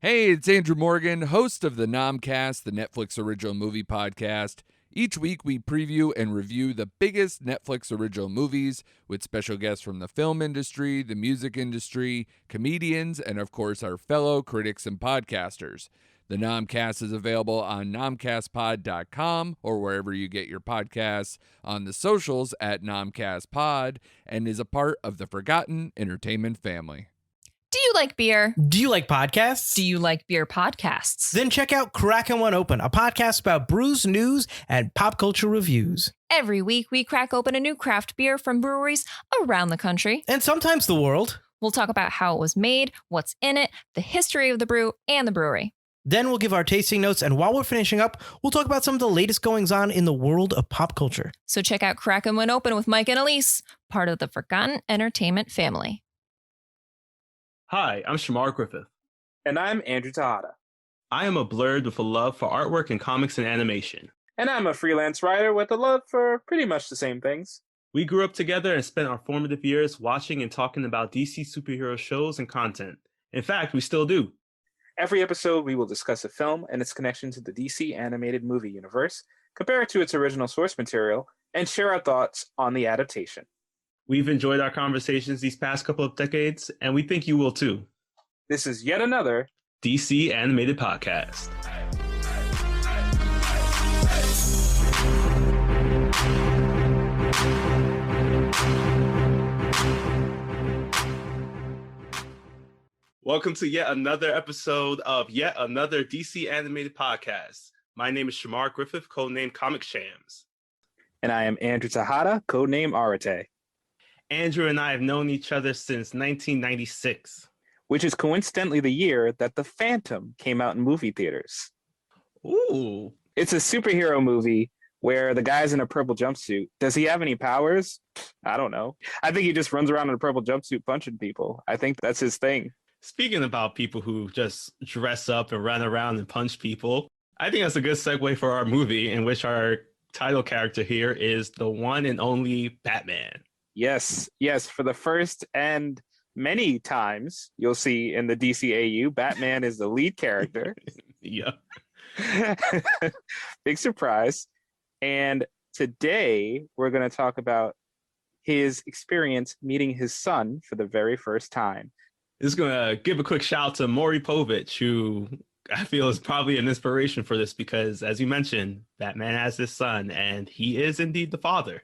Hey, it's Andrew Morgan, host of the Nomcast, the Netflix original movie podcast. Each week we preview and review the biggest Netflix original movies with special guests from the film industry, the music industry, comedians, and of course our fellow critics and podcasters. The Nomcast is available on nomcastpod.com or wherever you get your podcasts, on the socials at nomcastpod, and is a part of the Forgotten Entertainment family. Do you like beer? Do you like podcasts? Do you like beer podcasts? Then check out Crackin' One Open, a podcast about brews, news, and pop culture reviews. Every week, we crack open a new craft beer from breweries around the country. And sometimes the world. We'll talk about how it was made, what's in it, the history of the brew, and the brewery. Then we'll give our tasting notes, and while we're finishing up, we'll talk about some of the latest goings-on in the world of pop culture. So check out Crackin' One Open with Mike and Elise, part of the Forgotten Entertainment family. Hi, I'm Chamar Griffith. And I'm Andrew Tejada. I am a blurred with a love for artwork and comics and animation. And I'm a freelance writer with a love for pretty much the same things. We grew up together and spent our formative years watching and talking about DC superhero shows and content. In fact, we still do. Every episode, we will discuss a film and its connection to the DC animated movie universe, compare it to its original source material, and share our thoughts on the adaptation. We've enjoyed our conversations these past couple of decades, and we think you will too. This is yet another DC Animated Podcast. Welcome to yet another episode of yet another DC Animated Podcast. My name is Chamar Griffith, codenamed Comic Shams. And I am Andrew Tejada, codename Arate. Andrew and I have known each other since 1996. Which is coincidentally the year that The Phantom came out in movie theaters. Ooh. It's a superhero movie where the guy's in a purple jumpsuit. Does he have any powers? I don't know. I think he just runs around in a purple jumpsuit punching people. I think that's his thing. Speaking about people who just dress up and run around and punch people, I think that's a good segue for our movie, in which our title character here is the one and only Batman. Yes. For the first and many times you'll see in the DCAU, Batman is the lead character. Yeah. Big surprise. And today we're going to talk about his experience meeting his son for the very first time. This is going to give a quick shout out to Maury Povich, who I feel is probably an inspiration for this because, as you mentioned, Batman has his son, and he is indeed the father.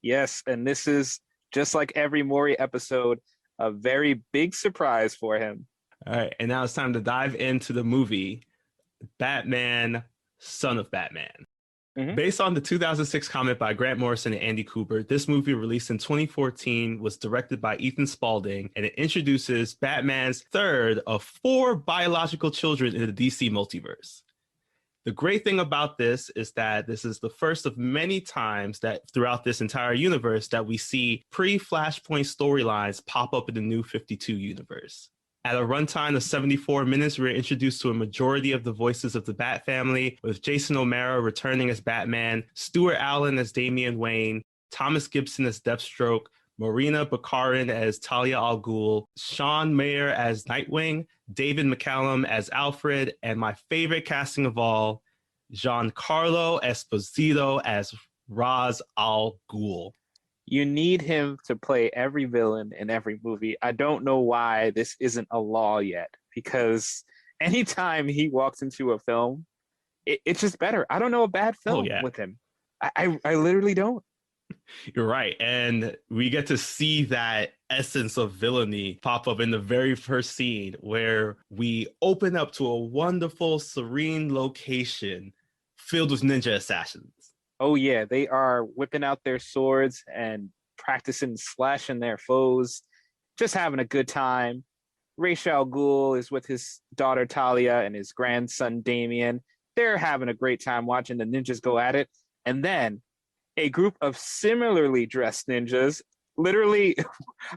Yes, and this is, just like every Maury episode, a very big surprise for him. All right, and now it's time to dive into the movie, Batman, Son of Batman. Mm-hmm. Based on the 2006 comic by Grant Morrison and Andy Kubert, this movie, released in 2014, was directed by Ethan Spalding, and it introduces Batman's third of 4 biological children in the DC multiverse. The great thing about this is that this is the first of many times that throughout this entire universe that we see pre-Flashpoint storylines pop up in the New 52 universe. At a runtime of 74 minutes, we're introduced to a majority of the voices of the Bat family, with Jason O'Mara returning as Batman, Stuart Allen as Damian Wayne, Thomas Gibson as Deathstroke, Marina Baccarin as Talia al Ghul, Sean Mayer as Nightwing, David McCallum as Alfred, and my favorite casting of all, Giancarlo Esposito as Ra's al Ghul. You need him to play every villain in every movie. I don't know why this isn't a law yet, because anytime he walks into a film, it's just better. I don't know a bad film with him. I literally don't. You're right. And we get to see that essence of villainy pop up in the very first scene, where we open up to a wonderful, serene location filled with ninja assassins. Oh, yeah. They are whipping out their swords and practicing slashing their foes, just having a good time. Ra's al Ghul is with his daughter Talia and his grandson Damian. They're having a great time watching the ninjas go at it. And then a group of similarly dressed ninjas, literally,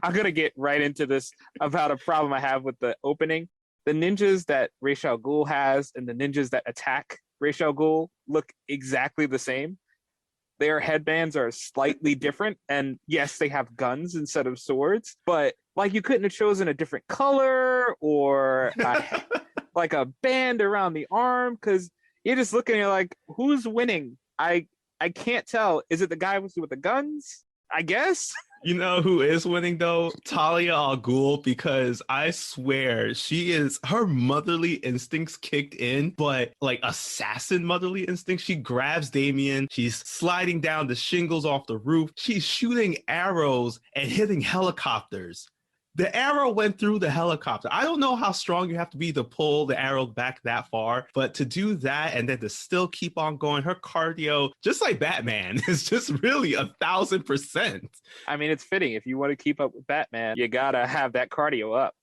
I'm going to get right into this about a problem I have with the opening. The ninjas that Ra's al Ghul has and the ninjas that attack Ra's al Ghul look exactly the same. Their headbands are slightly different. And yes, they have guns instead of swords, but like you couldn't have chosen a different color or like a band around the arm? Because you're just looking at like, who's winning? I can't tell. Is it the guy with the guns? I guess. You know who is winning though? Talia al Ghul, because I swear her motherly instincts kicked in, but like assassin motherly instincts. She grabs Damien, she's sliding down the shingles off the roof, she's shooting arrows and hitting helicopters. The arrow went through the helicopter. I don't know how strong you have to be to pull the arrow back that far, but to do that and then to still keep on going, her cardio, just like Batman, is just really 1,000%. I mean, it's fitting. If you want to keep up with Batman, you gotta have that cardio up.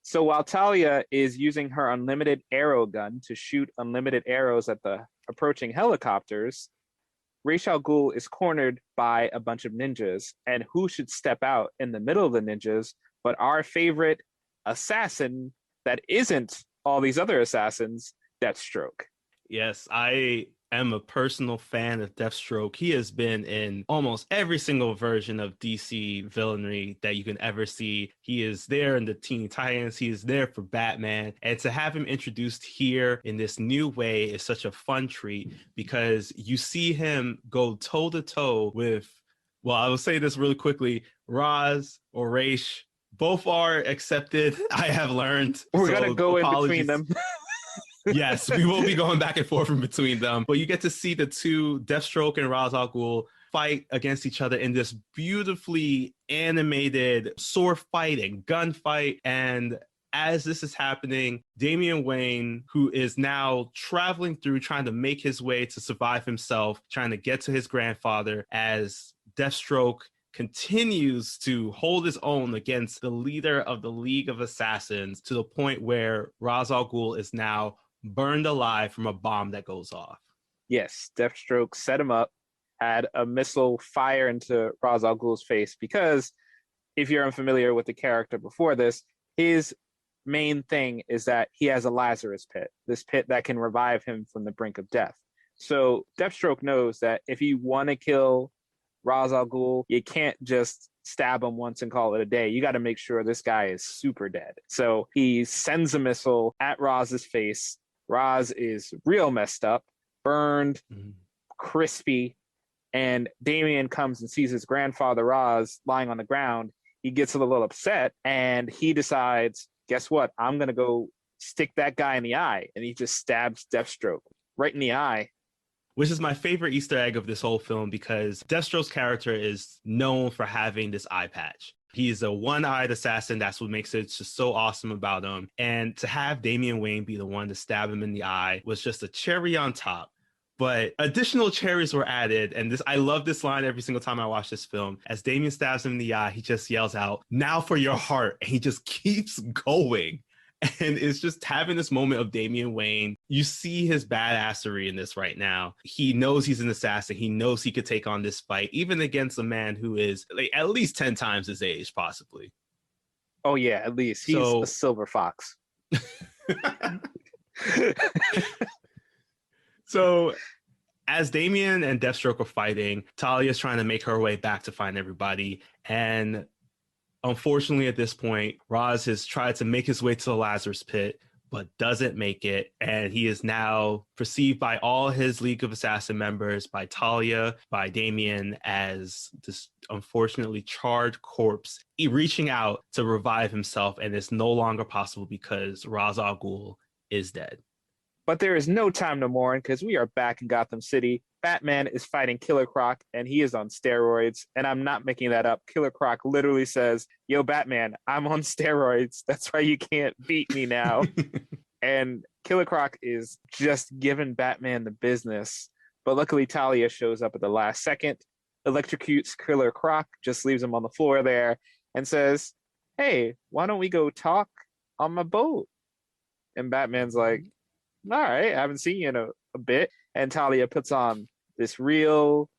So while Talia is using her unlimited arrow gun to shoot unlimited arrows at the approaching helicopters, Ra's al Ghul is cornered by a bunch of ninjas. And who should step out in the middle of the ninjas but our favorite assassin that isn't all these other assassins, Deathstroke. Yes, I am a personal fan of Deathstroke. He has been in almost every single version of DC villainy that you can ever see. He is there in the Teen Titans. He is there for Batman. And to have him introduced here in this new way is such a fun treat because you see him go toe-to-toe with, well, I will say this really quickly, Ra's or Ra's. Both are accepted, I have learned. We're going to go apologies. In between them. Yes, we will be going back and forth in between them. But you get to see the two, Deathstroke and Ra's al Ghul, fight against each other in this beautifully animated sword fight and gunfight. And as this is happening, Damian Wayne, who is now traveling through, trying to make his way to survive himself, trying to get to his grandfather, as Deathstroke continues to hold his own against the leader of the League of Assassins to the point where Ra's al Ghul is now burned alive from a bomb that goes off. Yes, Deathstroke set him up, had a missile fire into Ra's al Ghul's face because if you're unfamiliar with the character before this, his main thing is that he has a Lazarus pit, this pit that can revive him from the brink of death. So Deathstroke knows that if you want to kill Ra's al Ghul, you can't just stab him once and call it a day. You got to make sure this guy is super dead. So he sends a missile at Raz's face. Ra's is real messed up, burned, crispy, and Damian comes and sees his grandfather Ra's lying on the ground. He gets a little upset and he decides, guess what? I'm going to go stick that guy in the eye. And he just stabs Deathstroke right in the eye. Which is my favorite Easter egg of this whole film because Deathstroke's character is known for having this eye patch. He's a one-eyed assassin. That's what makes it just so awesome about him. And to have Damian Wayne be the one to stab him in the eye was just a cherry on top. But additional cherries were added. And I love this line every single time I watch this film. As Damian stabs him in the eye, he just yells out, "Now for your heart." And he just keeps going. And it's just having this moment of Damian Wayne. You see his badassery in this right now. He knows he's an assassin. He knows he could take on this fight, even against a man who is like at least 10 times his age, possibly. Oh, yeah, at least. He's a silver fox. So as Damian and Deathstroke are fighting, Talia's trying to make her way back to find everybody. And unfortunately, at this point, Ra's has tried to make his way to the Lazarus pit, but doesn't make it. And he is now perceived by all his League of Assassin members, by Talia, by Damian, as this unfortunately charred corpse, reaching out to revive himself. And it's no longer possible because Ra's al Ghul is dead. But there is no time to mourn because we are back in Gotham City. Batman is fighting Killer Croc and he is on steroids. And I'm not making that up. Killer Croc literally says, "Yo, Batman, I'm on steroids. That's why you can't beat me now." And Killer Croc is just giving Batman the business. But luckily, Talia shows up at the last second, electrocutes Killer Croc, just leaves him on the floor there and says, "Hey, why don't we go talk on my boat?" And Batman's like, "All right, I haven't seen you in a bit." And Talia puts on this real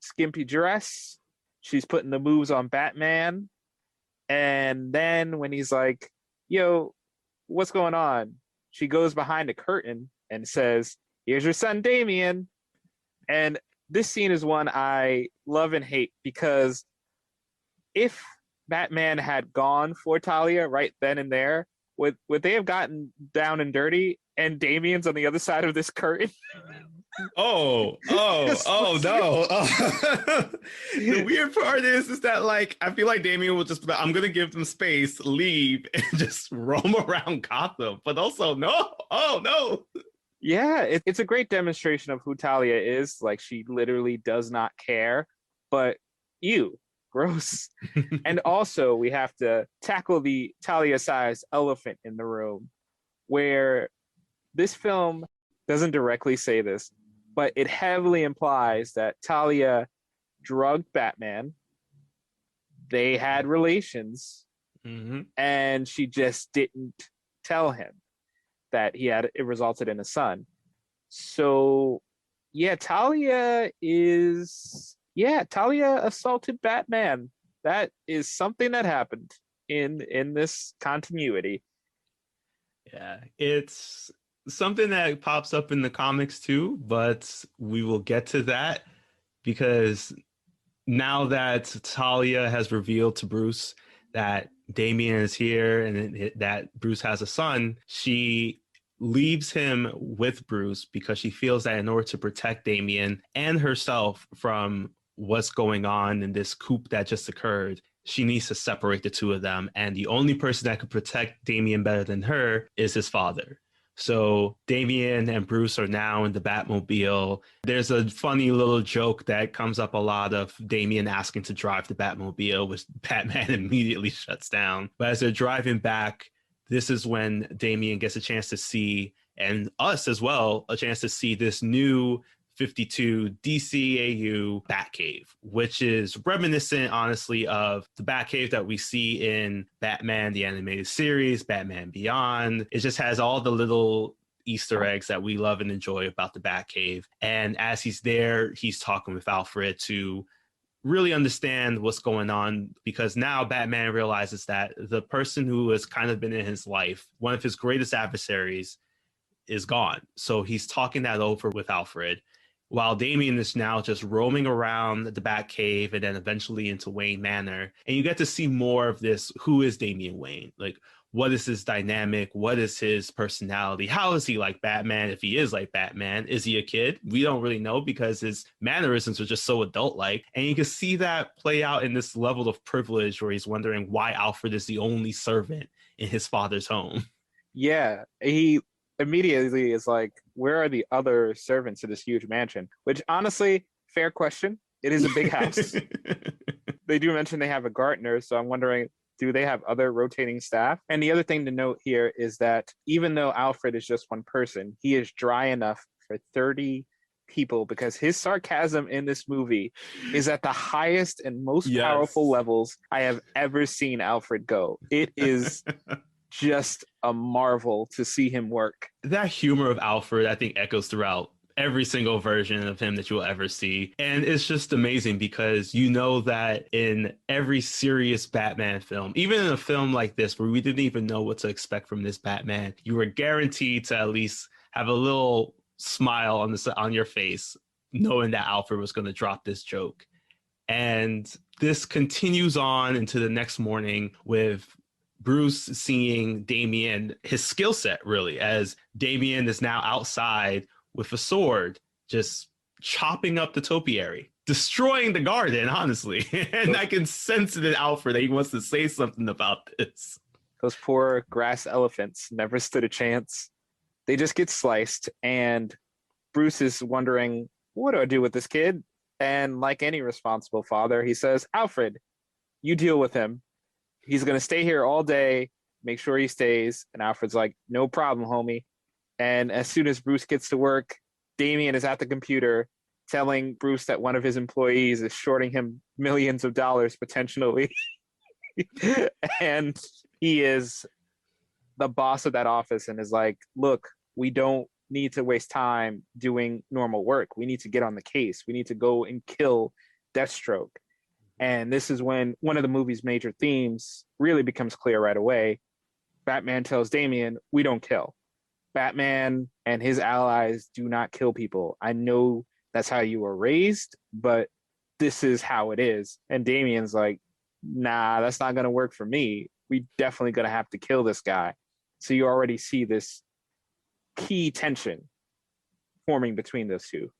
skimpy dress. She's putting the moves on Batman. And then when he's like, "Yo, what's going on?" she goes behind a curtain and says, "Here's your son, Damian." And this scene is one I love and hate because if Batman had gone for Talia right then and there, would they have gotten down and dirty and Damien's on the other side of this curtain? Oh no. Oh. The weird part is that like I feel like Damien will just be like, I'm gonna give them space, leave, and just roam around Gotham. But also, no, oh no. Yeah, it's a great demonstration of who Talia is. Like, she literally does not care, but ew, gross. And also, we have to tackle the Talia-sized elephant in the room, where this film doesn't directly say this, but it heavily implies that Talia drugged Batman. They had relations, and she just didn't tell him that it resulted in a son. So yeah, Talia assaulted Batman. That is something that happened in this continuity. Yeah, it's something that pops up in the comics too, but we will get to that because now that Talia has revealed to Bruce that Damien is here and that Bruce has a son, she leaves him with Bruce because she feels that in order to protect Damien and herself from what's going on in this coup that just occurred, she needs to separate the two of them. And the only person that could protect Damien better than her is his father. So Damien and Bruce are now in the Batmobile. There's a funny little joke that comes up a lot of Damien asking to drive the Batmobile, which Batman immediately shuts down. But as they're driving back, this is when Damien gets a chance to see, and us as well, a chance to see this new 52 DCAU Batcave, which is reminiscent, honestly, of the Batcave that we see in Batman, the animated series, Batman Beyond. It just has all the little Easter eggs that we love and enjoy about the Batcave. And as he's there, he's talking with Alfred to really understand what's going on, because now Batman realizes that the person who has kind of been in his life, one of his greatest adversaries, is gone. So he's talking that over with Alfred, while Damien is now just roaming around the Batcave and then eventually into Wayne Manor. And you get to see more of this. Who is Damian Wayne? Like, what is his dynamic? What is his personality? How is he like Batman? If he is like Batman, is he a kid? We don't really know because his mannerisms are just so adult-like. And you can see that play out in this level of privilege where he's wondering why Alfred is the only servant in his father's home. Yeah, he immediately is like, where are the other servants of this huge mansion? Which, honestly, fair question. It is a big house. They do mention they have a gardener, so I'm wondering, do they have other rotating staff? And the other thing to note here is that even though Alfred is just one person, he is dry enough for 30 people, because his sarcasm in this movie is at the highest and most powerful levels I have ever seen Alfred go. It is just a marvel to see him work. That humor of Alfred, I think, echoes throughout every single version of him that you'll ever see. And it's just amazing because you know that in every serious Batman film, even in a film like this where we didn't even know what to expect from this Batman, you were guaranteed to at least have a little smile on your face knowing that Alfred was going to drop this joke. And this continues on into the next morning with Bruce seeing Damien, his skill set really, as Damien is now outside with a sword, just chopping up the topiary, destroying the garden, honestly. And I can sense it in Alfred that he wants to say something about this. Those poor grass elephants never stood a chance. They just get sliced, and Bruce is wondering, what do I do with this kid? And like any responsible father, he says, Alfred, you deal with him. He's going to stay here all day. Make sure he stays. And Alfred's like, no problem, homie. And as soon as Bruce gets to work, Damien is at the computer telling Bruce that one of his employees is shorting him millions of dollars potentially. And he is the boss of that office and is like, look, we don't need to waste time doing normal work. We need to get on the case. We need to go and kill Deathstroke. And this is when one of the movie's major themes really becomes clear right away. Batman tells Damien, we don't kill. Batman and his allies do not kill people. I know that's how you were raised, but this is how it is. And Damien's like, nah, that's not going to work for me. We definitely going to have to kill this guy. So you already see this key tension forming between those two.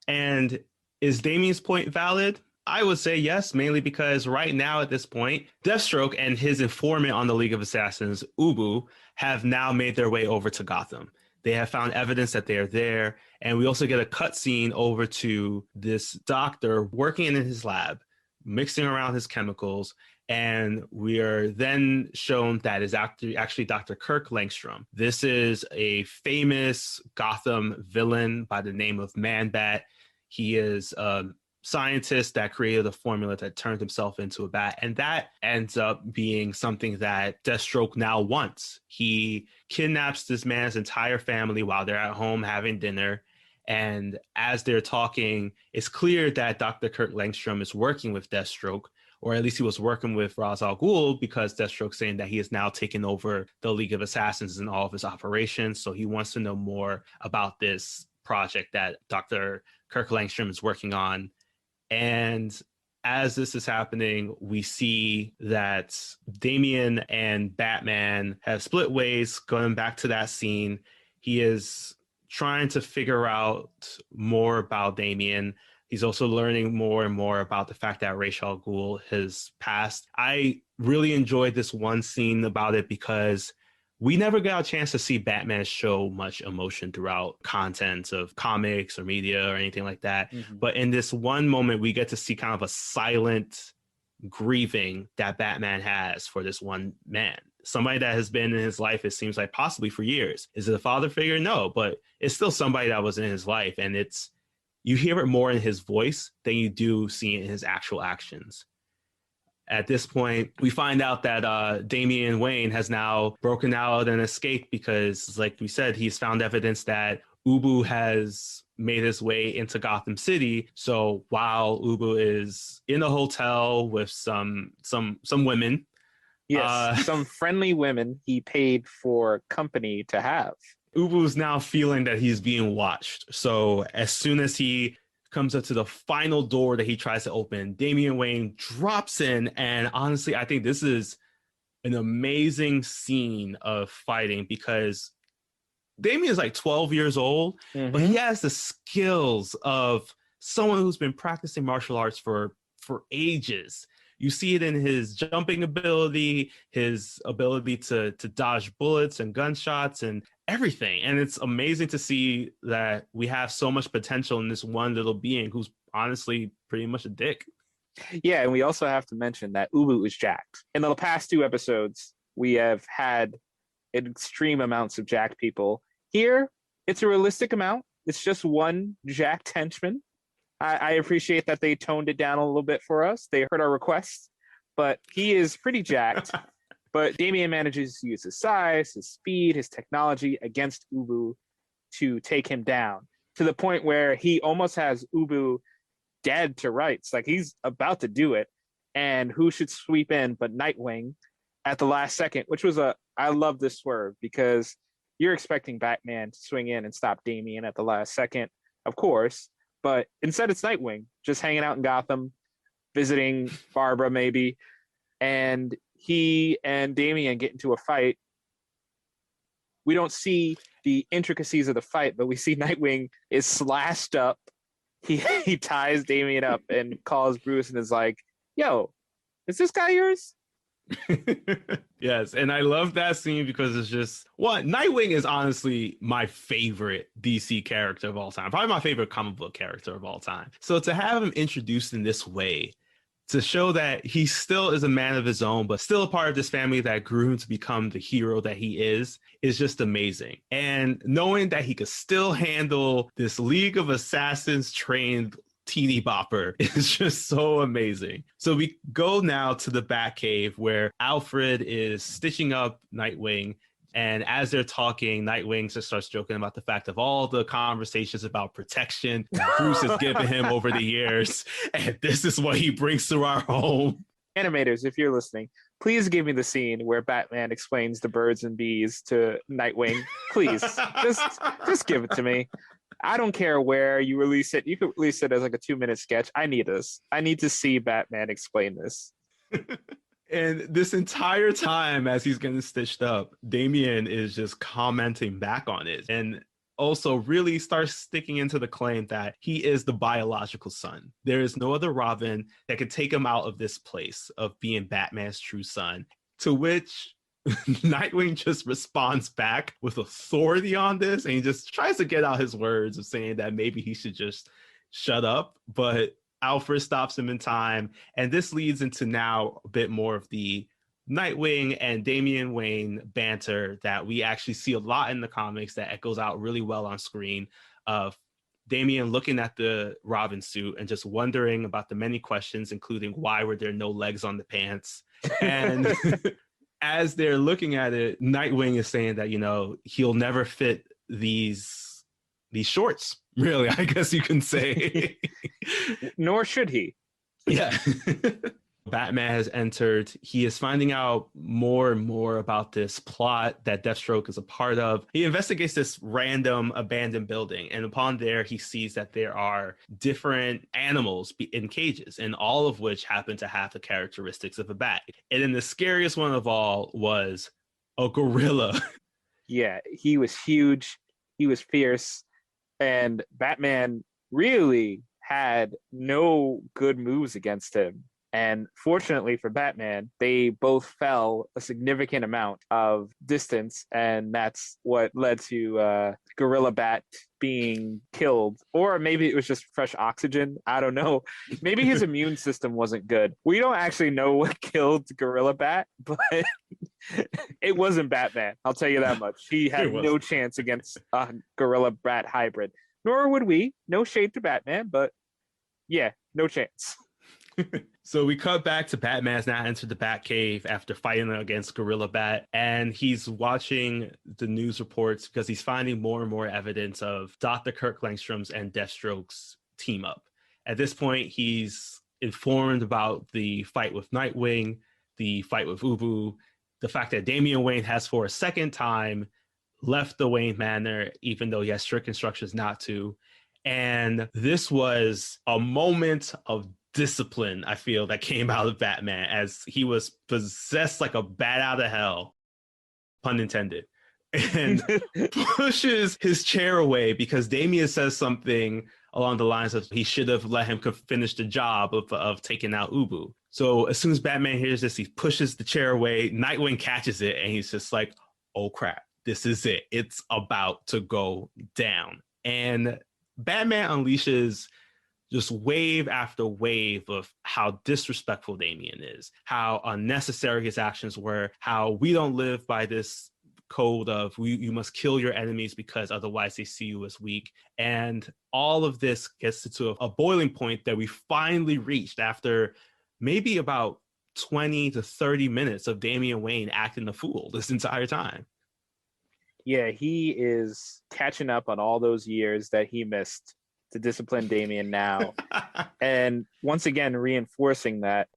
And is Damien's point valid? I would say yes, mainly because right now at this point, Deathstroke and his informant on the League of Assassins, Ubu, have now made their way over to Gotham. They have found evidence that they are there. And we also get a cutscene over to this doctor working in his lab, mixing around his chemicals. And we are then shown that is actually Dr. Kirk Langstrom. This is a famous Gotham villain by the name of Man-Bat. He is a scientist that created a formula that turned himself into a bat. And that ends up being something that Deathstroke now wants. He kidnaps this man's entire family while they're at home having dinner. And as they're talking, it's clear that Dr. Kirk Langstrom is working with Deathstroke, or at least he was working with Ra's al Ghul, because Deathstroke's saying that he has now taken over the League of Assassins and all of his operations. So he wants to know more about this project that Dr. Kirk Langstrom is working on. And as this is happening, we see that Damien and Batman have split ways. Going back to that scene, he is trying to figure out more about Damien. He's also learning more and more about the fact that Ra's al Ghul has passed. I really enjoyed this one scene about it because we never got a chance to see Batman show much emotion throughout content of comics or media or anything like that. Mm-hmm. But in this one moment, we get to see kind of a silent grieving that Batman has for this one man. Somebody that has been in his life, it seems like possibly for years. Is it a father figure? No, but it's still somebody that was in his life. And you hear it more in his voice than you do see it in his actual actions. At this point, we find out that Damian Wayne has now broken out and escaped because, like we said, he's found evidence that Ubu has made his way into Gotham City. So while Ubu is in a hotel with some women, yes, some friendly women he paid for company to have, Ubu's now feeling that he's being watched. So as soon as he comes up to the final door that he tries to open, Damian Wayne drops in. And honestly, I think this is an amazing scene of fighting because Damian is like 12 years old, mm-hmm. but he has the skills of someone who's been practicing martial arts for ages. You see it in his jumping ability, his ability to dodge bullets and gunshots and everything. And it's amazing to see that we have so much potential in this one little being who's honestly pretty much a dick. Yeah, and we also have to mention that Ubu is jacked. In the past 2 episodes, we have had extreme amounts of jacked people. Here, it's a realistic amount. It's just one jacked henchman. I appreciate that they toned it down a little bit for us. They heard our requests, but he is pretty jacked. But Damian manages to use his size, his speed, his technology against Ubu to take him down to the point where he almost has Ubu dead to rights. Like he's about to do it. And who should sweep in but Nightwing at the last second, which was I love this swerve because you're expecting Batman to swing in and stop Damian at the last second, of course. But instead it's Nightwing just hanging out in Gotham, visiting Barbara maybe. And he and Damian get into a fight. We don't see the intricacies of the fight, but we see Nightwing is slashed up. He ties Damian up and calls Bruce and is like, yo, is this guy yours? Yes, and I love that scene because it's just Nightwing is honestly my favorite DC character of all time, probably my favorite comic book character of all time. So to have him introduced in this way, to show that he still is a man of his own, but still a part of this family that grew him to become the hero that he is just amazing. And knowing that he could still handle this League of Assassins trained teeny bopper is just so amazing. So we go now to the Batcave where Alfred is stitching up Nightwing. And as they're talking, Nightwing just starts joking about the fact of all the conversations about protection Bruce has given him over the years. And this is what he brings to our home. Animators, if you're listening, please give me the scene where Batman explains the birds and bees to Nightwing. Please, just give it to me. I don't care where you release it. You could release it as like a 2-minute sketch. I need this. I need to see Batman explain this. And this entire time, as he's getting stitched up, Damian is just commenting back on it. And also really starts sticking into the claim that he is the biological son. There is no other Robin that could take him out of this place of being Batman's true son. To which Nightwing just responds back with authority on this, and he just tries to get out his words of saying that maybe he should just shut up. But Alfred stops him in time, and this leads into now a bit more of the Nightwing and Damian Wayne banter that we actually see a lot in the comics that echoes out really well on screen, of Damian looking at the Robin suit and just wondering about the many questions, including why were there no legs on the pants? And as they're looking at it, Nightwing is saying that, you know, he'll never fit these shorts, really, I guess you can say. Nor should he. Yeah. Batman has entered. He is finding out more and more about this plot that Deathstroke is a part of. He investigates this random abandoned building, and upon there, he sees that there are different animals in cages, and all of which happen to have the characteristics of a bat. And then the scariest one of all was a gorilla. Yeah, he was huge. He was fierce. And Batman really had no good moves against him. And fortunately for Batman, they both fell a significant amount of distance, and that's what led to Gorilla Bat being killed. Or maybe it was just fresh oxygen. I don't know. Maybe his immune system wasn't good. We don't actually know what killed Gorilla Bat, but it wasn't Batman. I'll tell you that much. He had no chance against a Gorilla Bat hybrid. Nor would we. No shade to Batman, but yeah, no chance. So we cut back to Batman's now entered the Batcave after fighting against Gorilla Bat, and he's watching the news reports because he's finding more and more evidence of Dr. Kirk Langstrom's and Deathstroke's team up. At this point, he's informed about the fight with Nightwing, the fight with Ubu, the fact that Damian Wayne has for a second time left the Wayne Manor, even though he has strict instructions not to. And this was a moment of discipline, I feel, that came out of Batman as he was possessed like a bat out of hell, pun intended, and pushes his chair away because Damian says something along the lines of he should have let him finish the job of taking out Ubu. So as soon as Batman hears this, he pushes the chair away. Nightwing catches it, and he's just like, oh crap, this is it. It's about to go down. And Batman unleashes just wave after wave of how disrespectful Damian is, how unnecessary his actions were, how we don't live by this code of you must kill your enemies because otherwise they see you as weak. And all of this gets to a boiling point that we finally reached after maybe about 20 to 30 minutes of Damian Wayne acting the fool this entire time. Yeah, he is catching up on all those years that he missed to discipline Damian now. And once again, reinforcing that.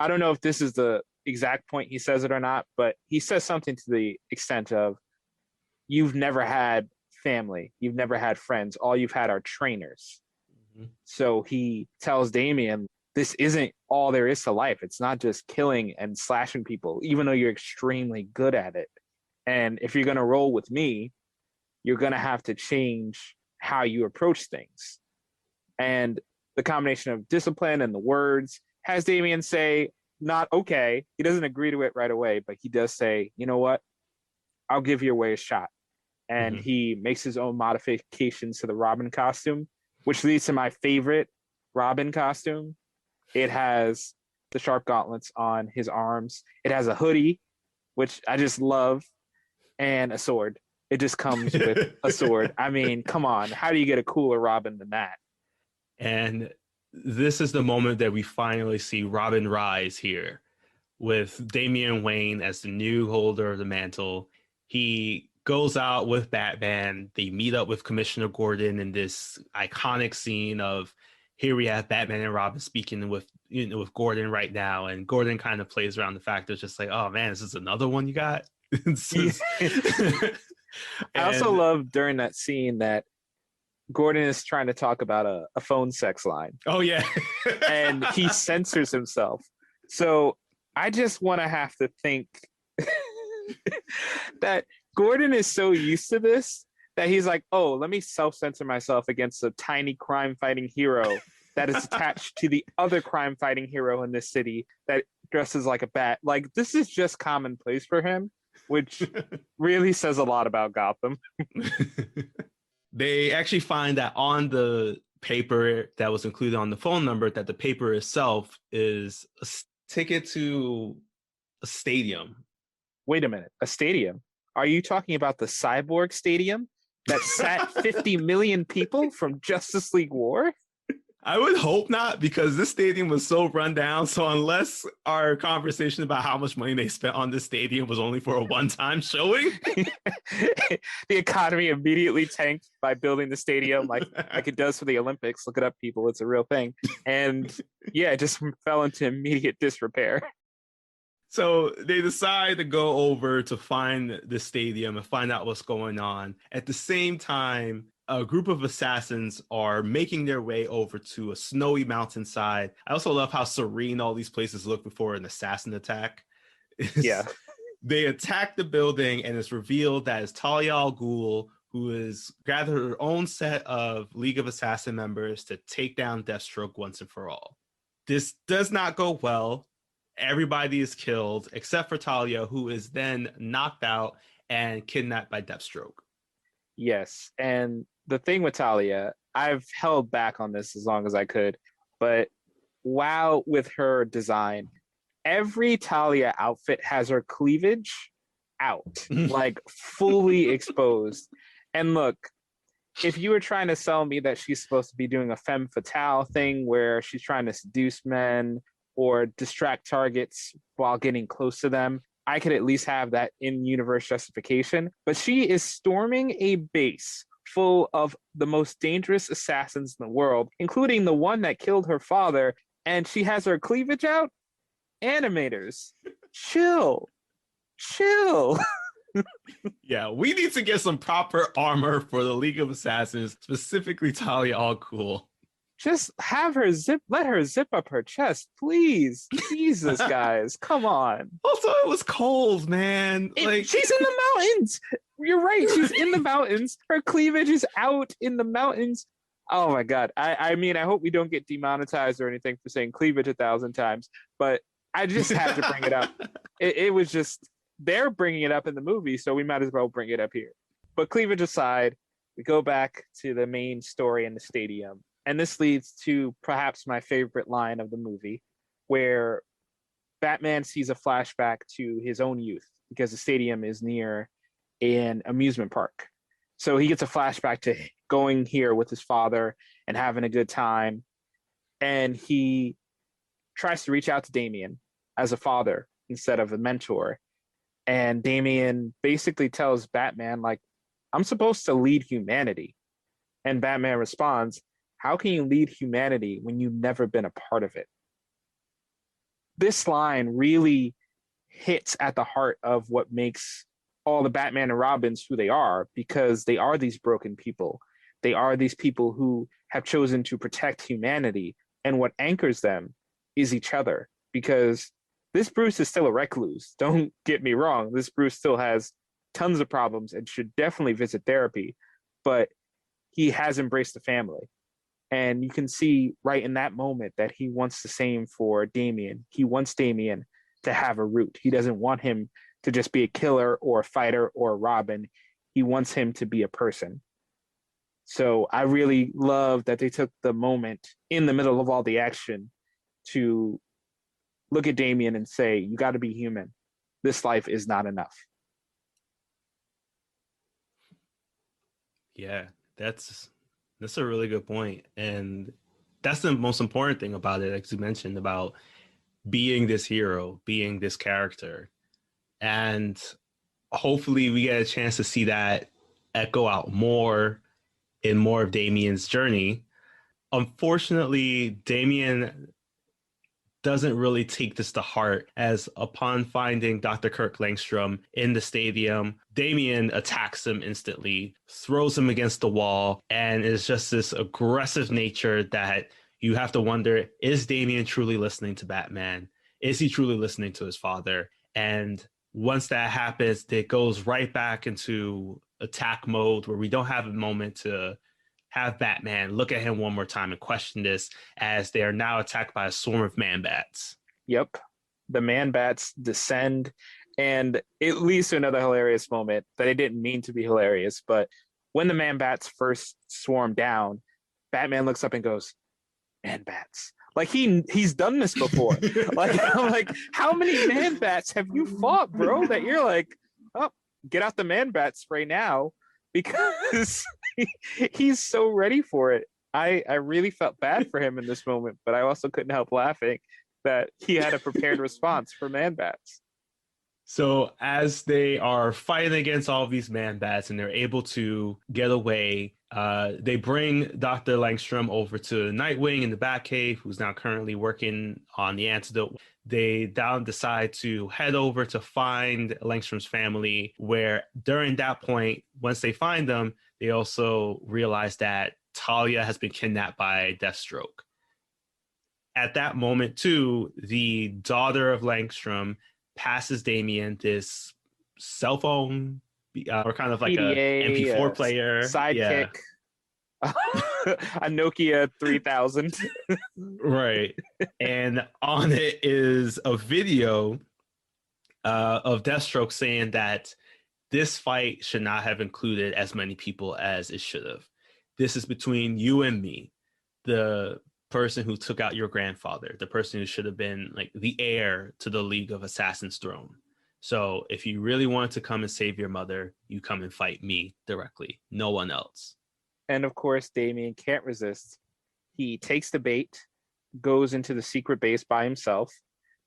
I don't know if this is the exact point he says it or not, but he says something to the extent of, you've never had family, you've never had friends, all you've had are trainers. Mm-hmm. So he tells Damian, this isn't all there is to life. It's not just killing and slashing people, even though you're extremely good at it. And if you're going to roll with me, you're going to have to change how you approach things. And the combination of discipline and the words has Damian say, not okay. He doesn't agree to it right away, but he does say, you know what? I'll give your way a shot. And he makes his own modifications to the Robin costume, which leads to my favorite Robin costume. It has the sharp gauntlets on his arms. It has a hoodie, which I just love, and a sword. It just comes with a sword. I mean, come on. How do you get a cooler Robin than that? And this is the moment that we finally see Robin rise here with Damian Wayne as the new holder of the mantle. He goes out with Batman. They meet up with Commissioner Gordon in this iconic scene of, here we have Batman and Robin speaking with Gordon right now. And Gordon kind of plays around the fact that it's just like, oh man, this is another one you got? I also love during that scene that Gordon is trying to talk about a phone sex line. Oh, yeah. And he censors himself. So I just want to have to think that Gordon is so used to this that he's like, oh, let me self-censor myself against a tiny crime-fighting hero that is attached to the other crime-fighting hero in this city that dresses like a bat. Like, this is just commonplace for him, which really says a lot about Gotham. They actually find that on the paper that was included on the phone number, that the paper itself is a ticket to a stadium. Wait a minute, a stadium? Are you talking about the Cyborg Stadium that sat 50 million people from Justice League War? I would hope not, because this stadium was so run down. So unless our conversation about how much money they spent on this stadium was only for a one-time showing, the economy immediately tanked by building the stadium like it does for the Olympics. Look it up, people. It's a real thing. And yeah, it just fell into immediate disrepair. So they decide to go over to find the stadium and find out what's going on. At the same time, a group of assassins are making their way over to a snowy mountainside. I also love how serene all these places look before an assassin attack. Yeah. They attack the building, and it's revealed that it's Talia al Ghul, who has gathered her own set of League of Assassin members to take down Deathstroke once and for all. This does not go well. Everybody is killed except for Talia, who is then knocked out and kidnapped by Deathstroke. Yes. And the thing with Talia, I've held back on this as long as I could, but wow, with her design, every Talia outfit has her cleavage out, like fully exposed. And look, if you were trying to sell me that she's supposed to be doing a femme fatale thing where she's trying to seduce men or distract targets while getting close to them, I could at least have that in-universe justification. But she is storming a base full of the most dangerous assassins in the world, including the one that killed her father, and she has her cleavage out? Animators, chill. Yeah, we need to get some proper armor for the League of Assassins, specifically Talia al Ghul. Just have her let her zip up her chest, please. Jesus, guys, come on. Also, it was cold, man. She's in the mountains. You're right. She's in the mountains. Her cleavage is out in the mountains. Oh my God. I mean, I hope we don't get demonetized or anything for saying cleavage 1,000 times, but I just had to bring it up. It was just, they're bringing it up in the movie, so we might as well bring it up here. But cleavage aside, we go back to the main story in the stadium. And this leads to perhaps my favorite line of the movie, where Batman sees a flashback to his own youth because the stadium is near an amusement park. So he gets a flashback to going here with his father and having a good time. And he tries to reach out to Damian as a father instead of a mentor. And Damian basically tells Batman, like, I'm supposed to lead humanity. And Batman responds, how can you lead humanity when you've never been a part of it? This line really hits at the heart of what makes all the Batman and Robins who they are, because they are these broken people. They are these people who have chosen to protect humanity. And what anchors them is each other, because this Bruce is still a recluse. Don't get me wrong. This Bruce still has tons of problems and should definitely visit therapy, but he has embraced the family. And you can see right in that moment that he wants the same for Damian. He wants Damian to have a root. He doesn't want him to just be a killer or a fighter or a Robin. He wants him to be a person. So I really love that they took the moment in the middle of all the action to look at Damian and say, you got to be human. This life is not enough. Yeah, that's a really good point. And that's the most important thing about it, as you mentioned, about being this hero, being this character. And hopefully we get a chance to see that echo out more in more of Damian's journey. Unfortunately, Damian doesn't really take this to heart, as upon finding Dr. Kirk Langstrom in the stadium, Damian attacks him instantly, throws him against the wall, and it's just this aggressive nature that you have to wonder, is Damian truly listening to Batman? Is he truly listening to his father? And once that happens, it goes right back into attack mode where we don't have a moment to have Batman look at him one more time and question this, as they are now attacked by a swarm of man-bats. Yep. The man-bats descend, and it leads to another hilarious moment that I didn't mean to be hilarious, but when the man-bats first swarm down, Batman looks up and goes, man-bats. Like he's done this before. Like, I'm like, how many man-bats have you fought, bro? That you're like, oh, get out the man-bat spray now, because he's so ready for it. I really felt bad for him in this moment, but I also couldn't help laughing that he had a prepared response for man-bats. So as they are fighting against all of these man-bats and they're able to get away, they bring Dr. Langstrom over to Nightwing in the Batcave, who's now currently working on the antidote. They now decide to head over to find Langstrom's family, where during that point, once they find them, they also realize that Talia has been kidnapped by Deathstroke. At that moment, too, the daughter of Langstrom passes Damian this cell phone, or kind of like PDA, a MP4 player. Sidekick. Yeah. A Nokia 3000. Right. And on it is a video of Deathstroke saying that this fight should not have included as many people as it should have. This is between you and me, the person who took out your grandfather, the person who should have been like the heir to the League of Assassins throne. So if you really wanted to come and save your mother, you come and fight me directly, no one else. And of course, Damian can't resist. He takes the bait, goes into the secret base by himself.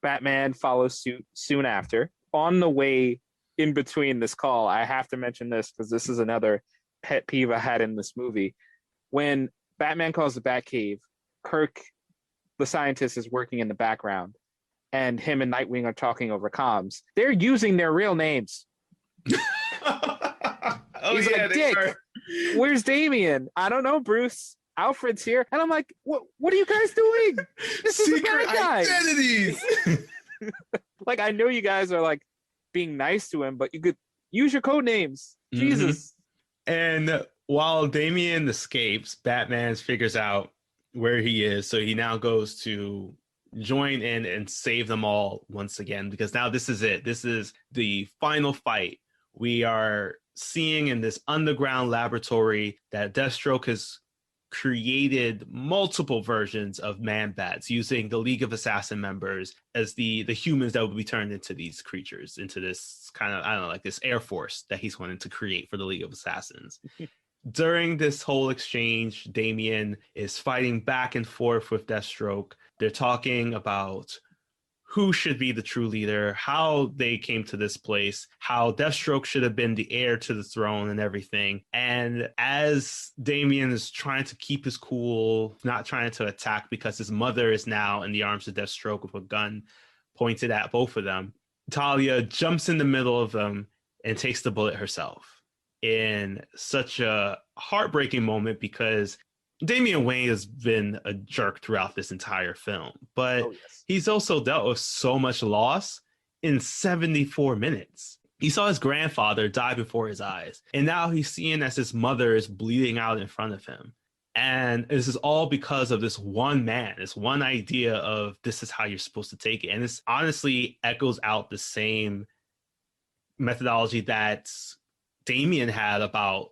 Batman follows suit soon after. On the way in between this call, I have to mention this because this is another pet peeve I had in this movie. When Batman calls the Batcave, Kirk, the scientist, is working in the background, and him and Nightwing are talking over comms. They're using their real names. He's like, Dick, where's Damian? I don't know, Bruce. Alfred's here. And I'm like, what are you guys doing? This is Secret the bad guy. identities. Like, I know you guys are like being nice to him, but you could use your code names. Mm-hmm. Jesus. And while Damian escapes, Batman figures out where he is. So he now goes to join in and save them all once again, because now this is it. This is the final fight. We are seeing in this underground laboratory that Deathstroke has created multiple versions of man-bats using the League of Assassin members as the humans that would be turned into these creatures, into this kind of, I don't know, like this air force that he's wanting to create for the League of Assassins. During this whole exchange, Damian is fighting back and forth with Deathstroke. They're talking about who should be the true leader, how they came to this place, how Deathstroke should have been the heir to the throne and everything. And as Damian is trying to keep his cool, not trying to attack because his mother is now in the arms of Deathstroke with a gun pointed at both of them, Talia jumps in the middle of them and takes the bullet herself. In such a heartbreaking moment, because Damian Wayne has been a jerk throughout this entire film, but he's also dealt with so much loss in 74 minutes. He saw his grandfather die before his eyes, and now he's seeing as his mother is bleeding out in front of him. And this is all because of this one man, this one idea of this is how you're supposed to take it. And this honestly echoes out the same methodology that Damian had about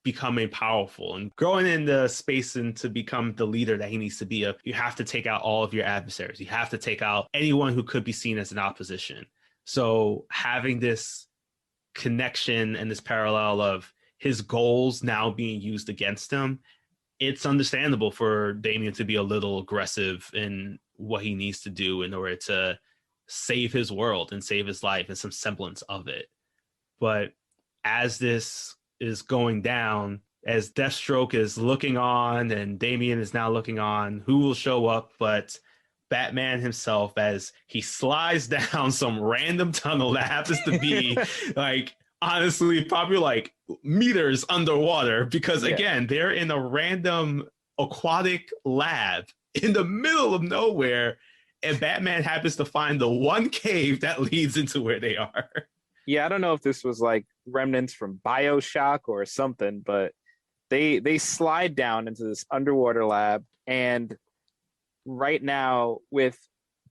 becoming powerful and growing in the space and to become the leader that he needs to be. You have to take out all of your adversaries. You have to take out anyone who could be seen as an opposition. So having this connection and this parallel of his goals now being used against him, it's understandable for Damian to be a little aggressive in what he needs to do in order to save his world and save his life and some semblance of it. But as this is going down, as Deathstroke is looking on and Damian is now looking on, who will show up but Batman himself, as he slides down some random tunnel that happens to be like, honestly, probably like meters underwater, because again, they're in a random aquatic lab in the middle of nowhere, and Batman happens to find the one cave that leads into where they are. Yeah, I don't know if this was like remnants from BioShock or something, but they slide down into this underwater lab, and right now, with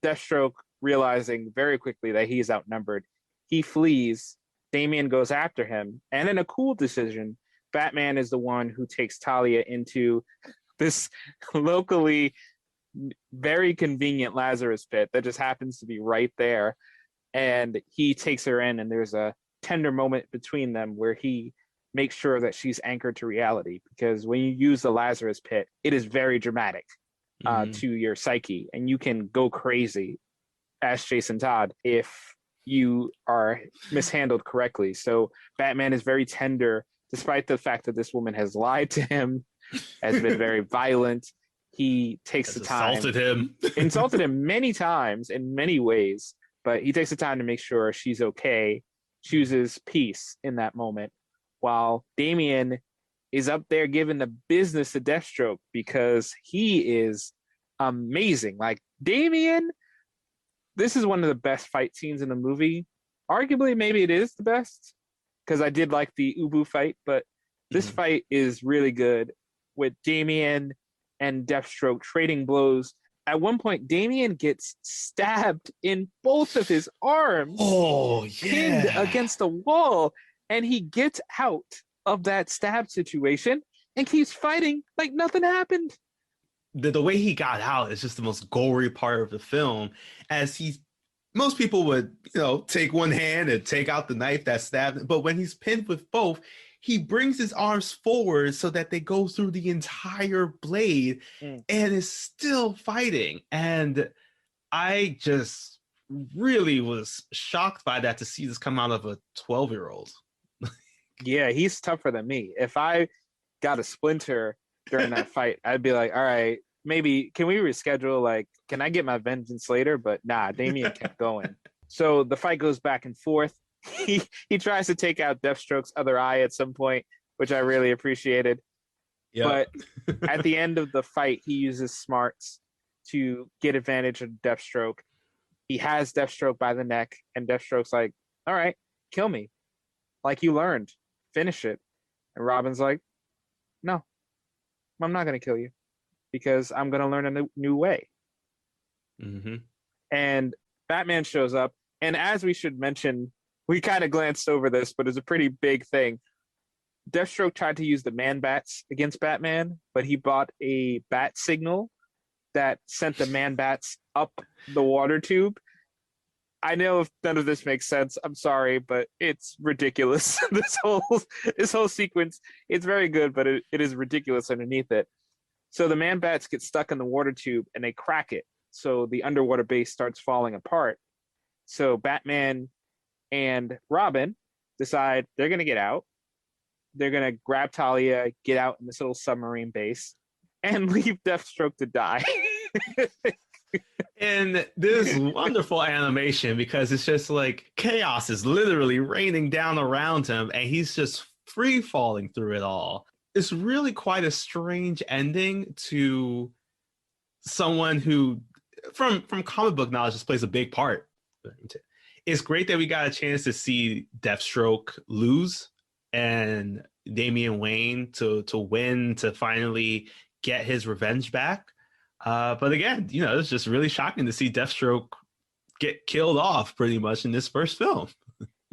Deathstroke realizing very quickly that he's outnumbered, he flees. Damian goes after him, and in a cool decision, Batman is the one who takes Talia into this locally very convenient Lazarus pit that just happens to be right there. And he takes her in, and there's a tender moment between them where he makes sure that she's anchored to reality, because when you use the Lazarus pit, it is very dramatic to your psyche, and you can go crazy as Jason Todd if you are mishandled correctly. So Batman is very tender, despite the fact that this woman has lied to him, has been very violent. He takes the time, insulted him many times in many ways, but he takes the time to make sure she's okay, chooses peace in that moment, while Damian is up there giving the business to Deathstroke, because he is amazing. Like, Damian, this is one of the best fight scenes in the movie. Arguably, maybe it is the best, because I did like the Ubu fight, but this fight is really good with Damian and Deathstroke trading blows. At one point, Damian gets stabbed in both of his arms, pinned against the wall, and he gets out of that stab situation and keeps fighting like nothing happened. The way he got out is just the most gory part of the film, as most people would, take one hand and take out the knife that stabbed him, but when he's pinned with both, he brings his arms forward so that they go through the entire blade and is still fighting. And I just really was shocked by that, to see this come out of a 12-year-old. Yeah, he's tougher than me. If I got a splinter during that fight, I'd be like, all right, maybe can we reschedule? Like, can I get my vengeance later? But nah, Damian kept going. So the fight goes back and forth. He tries to take out Deathstroke's other eye at some point, which I really appreciated. Yep. But at the end of the fight, he uses smarts to get advantage of Deathstroke. He has Deathstroke by the neck, and Deathstroke's like, all right, kill me. Like you learned. Finish it. And Robin's like, no, I'm not going to kill you, because I'm going to learn a new way. And Batman shows up. And as we should mention, we kind of glanced over this, but it's a pretty big thing. Deathstroke tried to use the man-bats against Batman, but he bought a bat signal that sent the man-bats up the water tube. I know if none of this makes sense, I'm sorry, but it's ridiculous. This whole sequence, it's very good, but it is ridiculous underneath it. So the man-bats get stuck in the water tube and they crack it. So the underwater base starts falling apart. So Batman and Robin decide they're going to get out. They're going to grab Talia, get out in this little submarine base, and leave Deathstroke to die. And this wonderful animation, because it's just like chaos is literally raining down around him, and he's just free falling through it all. It's really quite a strange ending to someone who, from comic book knowledge, just plays a big part. It's great that we got a chance to see Deathstroke lose and Damian Wayne to win, to finally get his revenge back. But again, it's just really shocking to see Deathstroke get killed off pretty much in this first film.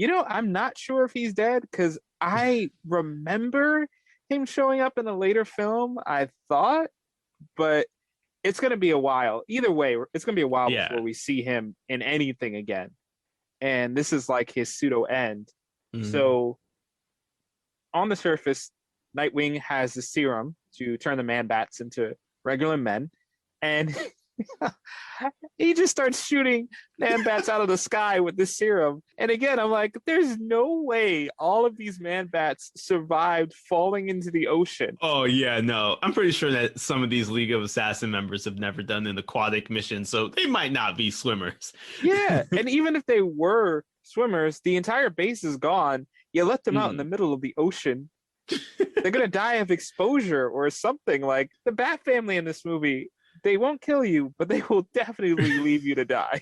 I'm not sure if he's dead, because I remember him showing up in a later film, I thought, but it's going to be a while. Either way, it's going to be a while before we see him in anything again. And this is like his pseudo end. So on the surface, Nightwing has the serum to turn the man-bats into regular men. And he just starts shooting man-bats out of the sky with this serum. And again, I'm like, there's no way all of these man-bats survived falling into the ocean. Oh, yeah, no. I'm pretty sure that some of these League of Assassin members have never done an aquatic mission, so they might not be swimmers. Yeah, and even if they were swimmers, the entire base is gone. You let them out in the middle of the ocean. They're going to die of exposure or something. Like, the Bat family in this movie, they won't kill you, but they will definitely leave you to die.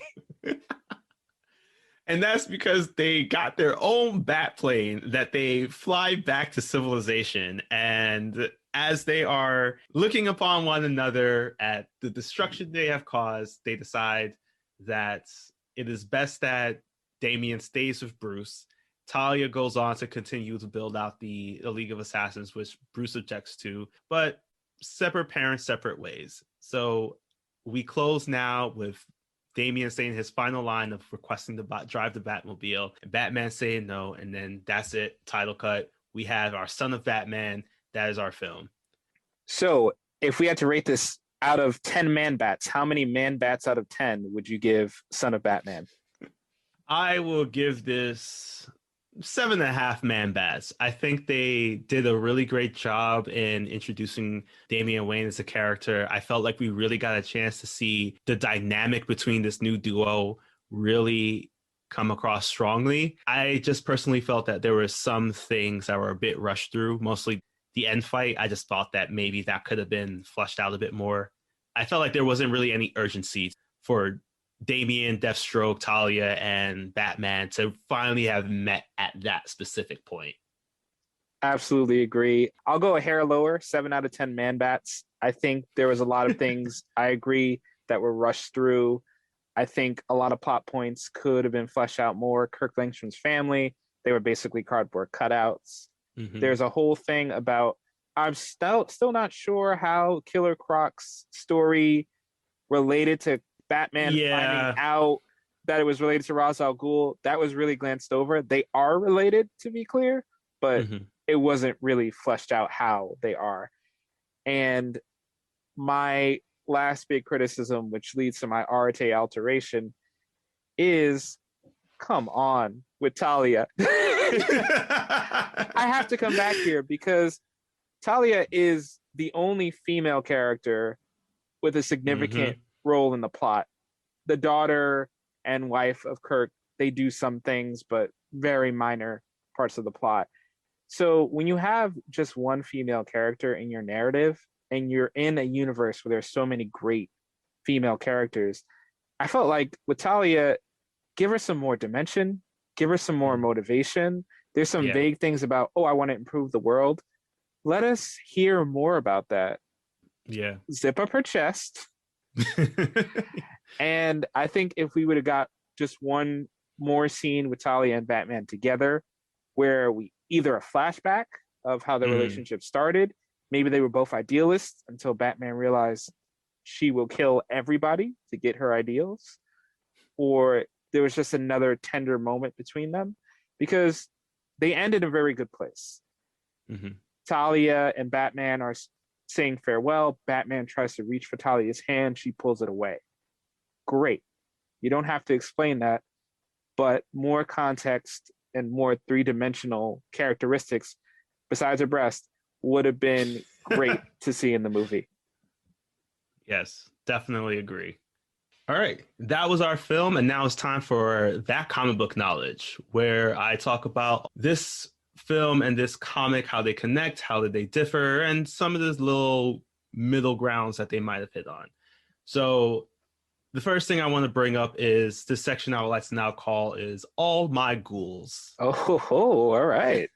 And that's because they got their own bat plane that they fly back to civilization. And as they are looking upon one another at the destruction they have caused, they decide that it is best that Damien stays with Bruce. Talia goes on to continue to build out the League of Assassins, which Bruce objects to, but separate parents, separate ways. So we close now with Damien saying his final line of requesting to drive the Batmobile, and Batman saying no, and then that's it, title cut. We have our Son of Batman. That is our film. So if we had to rate this out of 10 man-bats, how many man-bats out of 10 would you give Son of Batman? I will give this 7.5 man-bats. I think they did a really great job in introducing Damian Wayne as a character. I felt like we really got a chance to see the dynamic between this new duo really come across strongly. I just personally felt that there were some things that were a bit rushed through, mostly the end fight. I just thought that maybe that could have been fleshed out a bit more. I felt like there wasn't really any urgency for Damian, Deathstroke, Talia, and Batman to finally have met at that specific point. Absolutely agree. I'll go a hair lower, 7 out of 10 man-bats. I think there was a lot of things I agree that were rushed through. I think a lot of plot points could have been fleshed out more. Kirk Langstrom's family, they were basically cardboard cutouts. Mm-hmm. There's a whole thing about, I'm still not sure how Killer Croc's story related to Batman finding out that it was related to Ra's al Ghul. That was really glanced over. They are related, to be clear, but it wasn't really fleshed out how they are. And my last big criticism, which leads to my Arte alteration, is come on with Talia. I have to come back here because Talia is the only female character with a significant role in the plot. The daughter and wife of Kirk, they do some things, but very minor parts of the plot. So when you have just one female character in your narrative and you're in a universe where there's so many great female characters, I felt like with Talia, give her some more dimension, give her some more motivation. There's some vague things about, I want to improve the world. Let us hear more about that. Yeah. Zip up her chest. And I think if we would have got just one more scene with Talia and Batman together, where we either a flashback of how the relationship started, maybe they were both idealists until Batman realized she will kill everybody to get her ideals, or there was just another tender moment between them, because they end in a very good place. Talia and Batman are saying farewell. Batman tries to reach for Talia's hand. She pulls it away. Great. You don't have to explain that, but more context and more three-dimensional characteristics besides her breast would have been great to see in the movie. Yes, definitely agree. All right, that was our film, and now it's time for That Comic Book Knowledge, where I talk about this film and this comic, how they connect, how did they differ, and some of those little middle grounds that they might have hit on. So the first thing I want to bring up is this section I would like to now call is All My Ghouls. All right.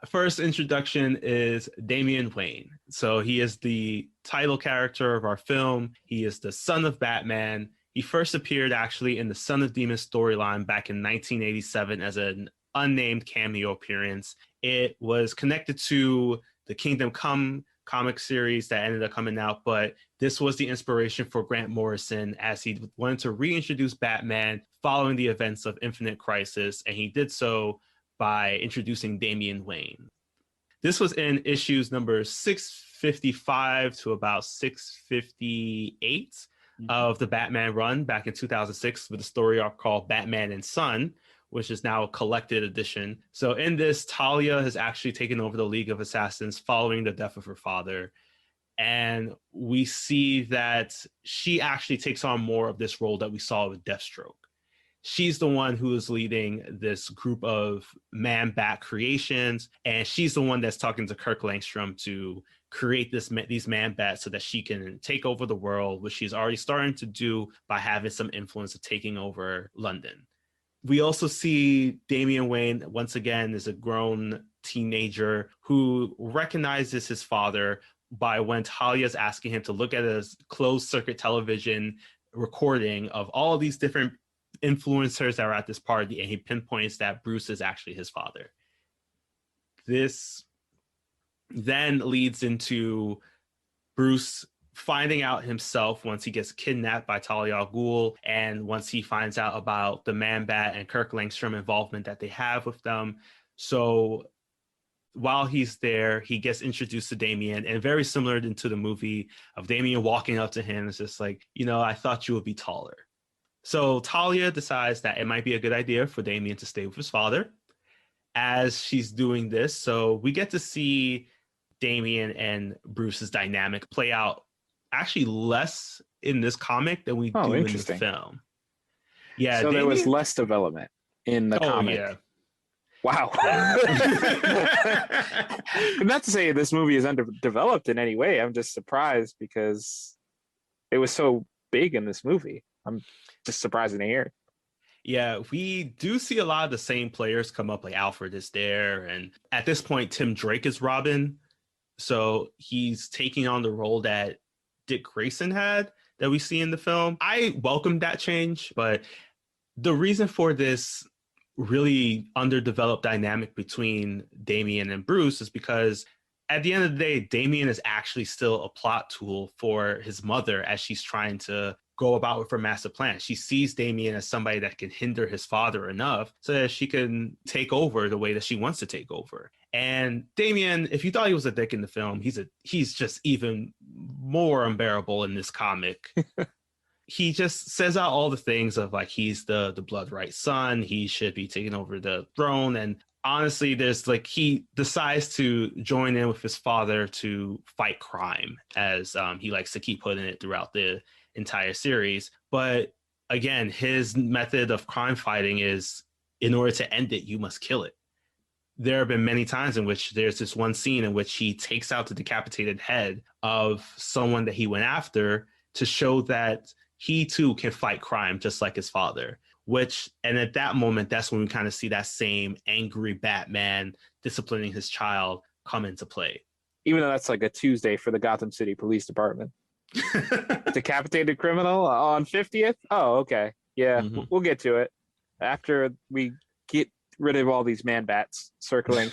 First introduction is Damian Wayne. So he is the title character of our film. He is the son of Batman. He first appeared actually in the Son of Demons storyline back in 1987 as an unnamed cameo appearance. It was connected to the Kingdom Come comic series that ended up coming out, but this was the inspiration for Grant Morrison as he wanted to reintroduce Batman following the events of Infinite Crisis, and he did so by introducing Damian Wayne. This was in issues number 655 to about 658 of the Batman run back in 2006 with a story arc called Batman and Son, which is now a collected edition. So in this, Talia has actually taken over the League of Assassins following the death of her father. And we see that she actually takes on more of this role that we saw with Deathstroke. she's the one who is leading this group of man-bat creations, and she's the one that's talking to Kirk Langstrom to create these man-bats so that she can take over the world, which she's already starting to do by having some influence of taking over London. We also see Damian Wayne, once again, is a grown teenager who recognizes his father by when Talia's asking him to look at a closed-circuit television recording of all of these different influencers that are at this party, and he pinpoints that Bruce is actually his father. This then leads into Bruce finding out himself once he gets kidnapped by Talia al Ghul, and once he finds out about the Man-Bat and Kirk Langstrom involvement that they have with them. So while he's there, he gets introduced to Damian, and very similar to the movie of Damian walking up to him, it's just like, I thought you would be taller. So Talia decides that it might be a good idea for Damian to stay with his father as she's doing this. So we get to see Damian and Bruce's dynamic play out actually less in this comic than we do in the film. Yeah. So Damian, there was less development in the comic. Yeah. Wow. Not to say this movie is underdeveloped in any way. I'm just surprised because it was so big in this movie. I'm just surprising to hear. Yeah, we do see a lot of the same players come up, like Alfred is there. And at this point, Tim Drake is Robin. So he's taking on the role that Dick Grayson had that we see in the film. I welcomed that change, but the reason for this really underdeveloped dynamic between Damian and Bruce is because at the end of the day, Damian is actually still a plot tool for his mother as she's trying to go about with her master plan. She sees Damian as somebody that can hinder his father enough so that she can take over the way that she wants to take over. And Damian, if you thought he was a dick in the film, he's just even more unbearable in this comic. He just says out all the things of like, he's the blood right son, he should be taking over the throne. And honestly, there's like, he decides to join in with his father to fight crime, as he likes to keep putting it throughout the entire series. But again, his method of crime fighting is, in order to end it, you must kill it. There have been many times in which there's this one scene in which he takes out the decapitated head of someone that he went after to show that he too can fight crime just like his father. And at that moment, that's when we kind of see that same angry Batman disciplining his child come into play. Even though that's like a Tuesday for the Gotham City Police Department. Decapitated criminal on 50th? Oh, okay. Yeah, We'll get to it after we get rid of all these man-bats circling.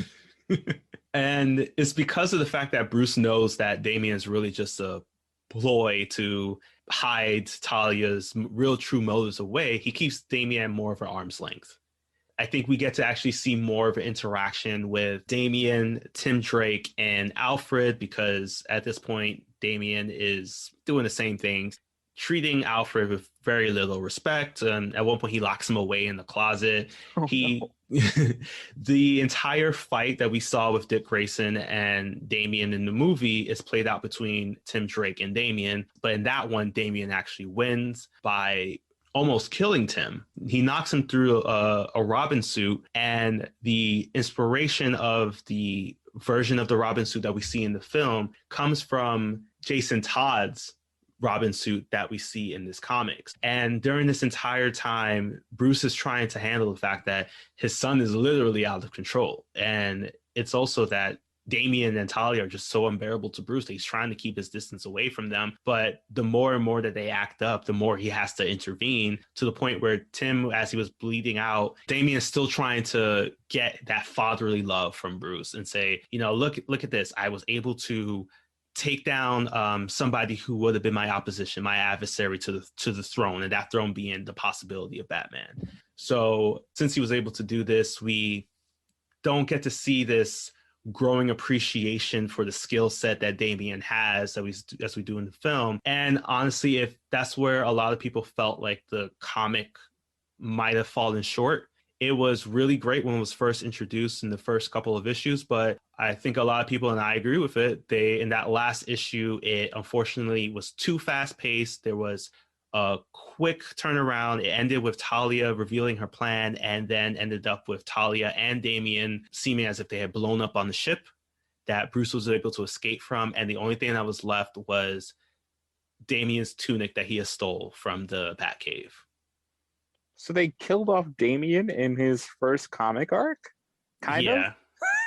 And it's because of the fact that Bruce knows that Damian's really just a ploy to hide Talia's real true motives away, he keeps Damian more of an arm's length. I think we get to actually see more of an interaction with Damian, Tim Drake, and Alfred, because at this point, Damian is doing the same things, treating Alfred with very little respect. At one point, he locks him away in the closet. The entire fight that we saw with Dick Grayson and Damian in the movie is played out between Tim Drake and Damian. But in that one, Damian actually wins by almost killing Tim. He knocks him through a Robin suit, and the inspiration of the version of the Robin suit that we see in the film comes from Jason Todd's Robin suit that we see in this comics. And during this entire time, Bruce is trying to handle the fact that his son is literally out of control. And it's also that Damian and Talia are just so unbearable to Bruce that he's trying to keep his distance away from them. But the more and more that they act up, the more he has to intervene, to the point where Tim, as he was bleeding out, Damian is still trying to get that fatherly love from Bruce and say, look at this. I was able to take down somebody who would have been my opposition, my adversary to the throne, and that throne being the possibility of Batman. So since he was able to do this, we don't get to see this growing appreciation for the skill set that Damian has as we do in the film. And honestly, if that's where a lot of people felt like the comic might have fallen short, it was really great when it was first introduced in the first couple of issues, but I think a lot of people, and I agree with it, in that last issue, it unfortunately was too fast-paced. There was a quick turnaround. It ended with Talia revealing her plan, and then ended up with Talia and Damian seeming as if they had blown up on the ship that Bruce was able to escape from. And the only thing that was left was Damian's tunic that he has stole from the Batcave. So they killed off Damian in his first comic arc? Kind of?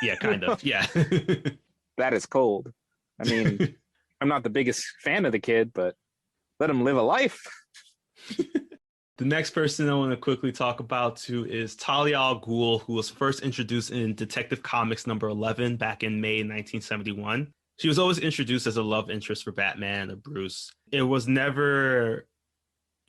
Yeah, kind of. Yeah. That is cold. I mean, I'm not the biggest fan of the kid, but let him live a life. The next person I want to quickly talk about too is Talia al Ghul, who was first introduced in Detective Comics number 11 back in May 1971. She was always introduced as a love interest for Batman or Bruce. It was never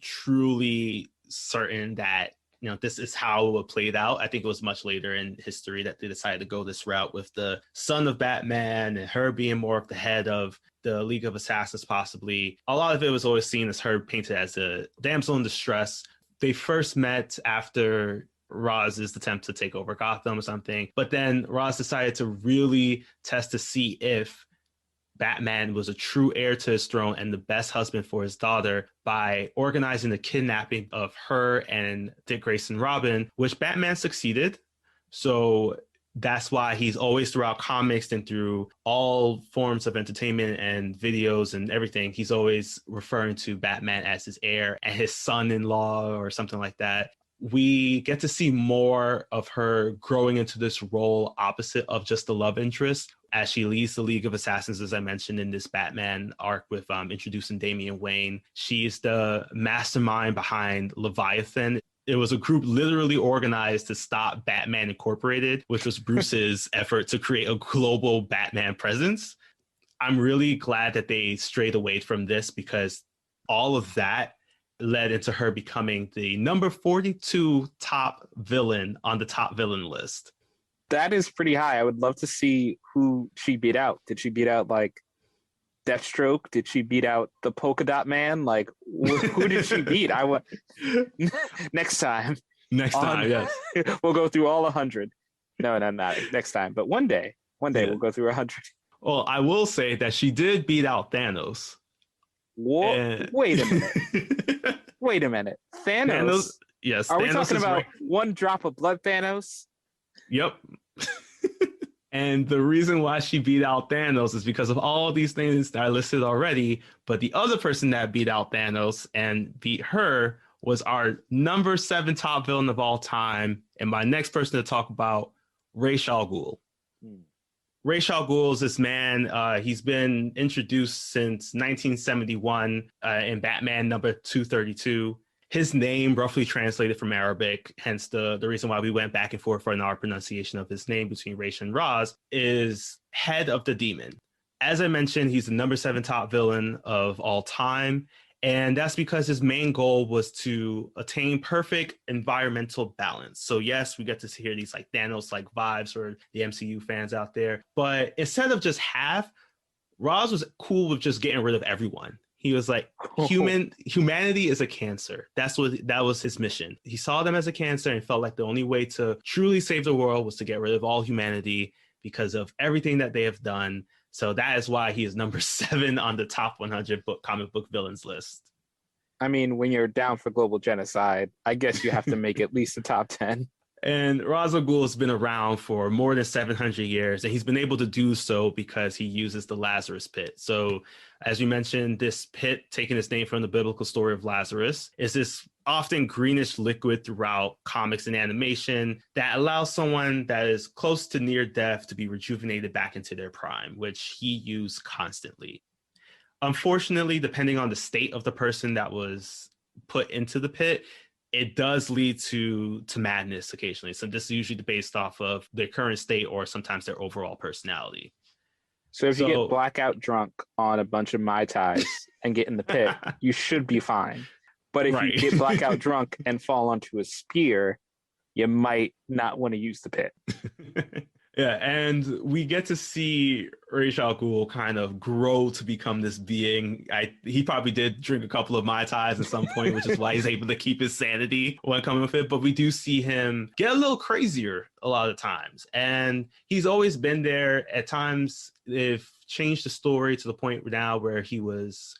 truly certain that, you know, this is how it would played out. I think it was much later in history that they decided to go this route with the son of Batman and her being more of the head of the League of Assassins, possibly. A lot of it was always seen as her painted as a damsel in distress. They first met after Raz's attempt to take over Gotham or something, but then Raz decided to really test to see if Batman was a true heir to his throne and the best husband for his daughter by organizing the kidnapping of her and Dick Grayson Robin, which Batman succeeded. So that's why he's always throughout comics and through all forms of entertainment and videos and everything, he's always referring to Batman as his heir and his son-in-law or something like that. We get to see more of her growing into this role opposite of just the love interest as she leads the League of Assassins, as I mentioned in this Batman arc with introducing Damian Wayne. She's the mastermind behind Leviathan. It was a group literally organized to stop Batman Incorporated, which was Bruce's effort to create a global Batman presence. I'm really glad that they strayed away from this because all of that led into her becoming the number 42 top villain on the top villain list. That is pretty high. I would love to see who she beat out. Did she beat out like Deathstroke? Did she beat out the Polka Dot Man? Like who did she beat? I want next time. Yes. We'll go through all 100. No, not next time. But one day we'll go through 100. Well, I will say that she did beat out Thanos. What? Wait a minute. Wait a minute. Thanos? Yes. Are Thanos we talking about right. one drop of blood Thanos? Yep. And the reason why she beat out Thanos is because of all these things that I listed already. But the other person that beat out Thanos and beat her was our number 7 top villain of all time. And my next person to talk about, Ra's al Ghul. Ra's al Ghul is this man. He's been introduced since 1971 in Batman number 232. His name, roughly translated from Arabic, hence the reason why we went back and forth on our pronunciation of his name between Ra's and Raz, is head of the demon. As I mentioned, he's the number 7 top villain of all time. And that's because his main goal was to attain perfect environmental balance. So yes, we get to hear these like Thanos-like vibes for the MCU fans out there. But instead of just half, Raz was cool with just getting rid of everyone. He was like, humanity is a cancer. That was his mission. He saw them as a cancer and felt like the only way to truly save the world was to get rid of all humanity because of everything that they have done. So that is why he is number 7 on the top 100 comic book villains list. I mean, when you're down for global genocide, I guess you have to make at least the top 10. And Ra's al Ghul has been around for more than 700 years, and he's been able to do so because he uses the Lazarus pit. So, as you mentioned, this pit, taking its name from the biblical story of Lazarus, is this often greenish liquid throughout comics and animation that allows someone that is close to near death to be rejuvenated back into their prime, which he used constantly. Unfortunately, depending on the state of the person that was put into the pit, it does lead to madness occasionally. So this is usually based off of their current state or sometimes their overall personality. So if you get blackout drunk on a bunch of Mai Tais and get in the pit, you should be fine. But if you get blackout drunk and fall onto a spear, you might not want to use the pit. Yeah, and we get to see Ra's al Ghul kind of grow to become this being. He probably did drink a couple of Mai Tais at some point, which is why he's able to keep his sanity when coming with it. But we do see him get a little crazier a lot of times. And he's always been there. At times, they've changed the story to the point now where he was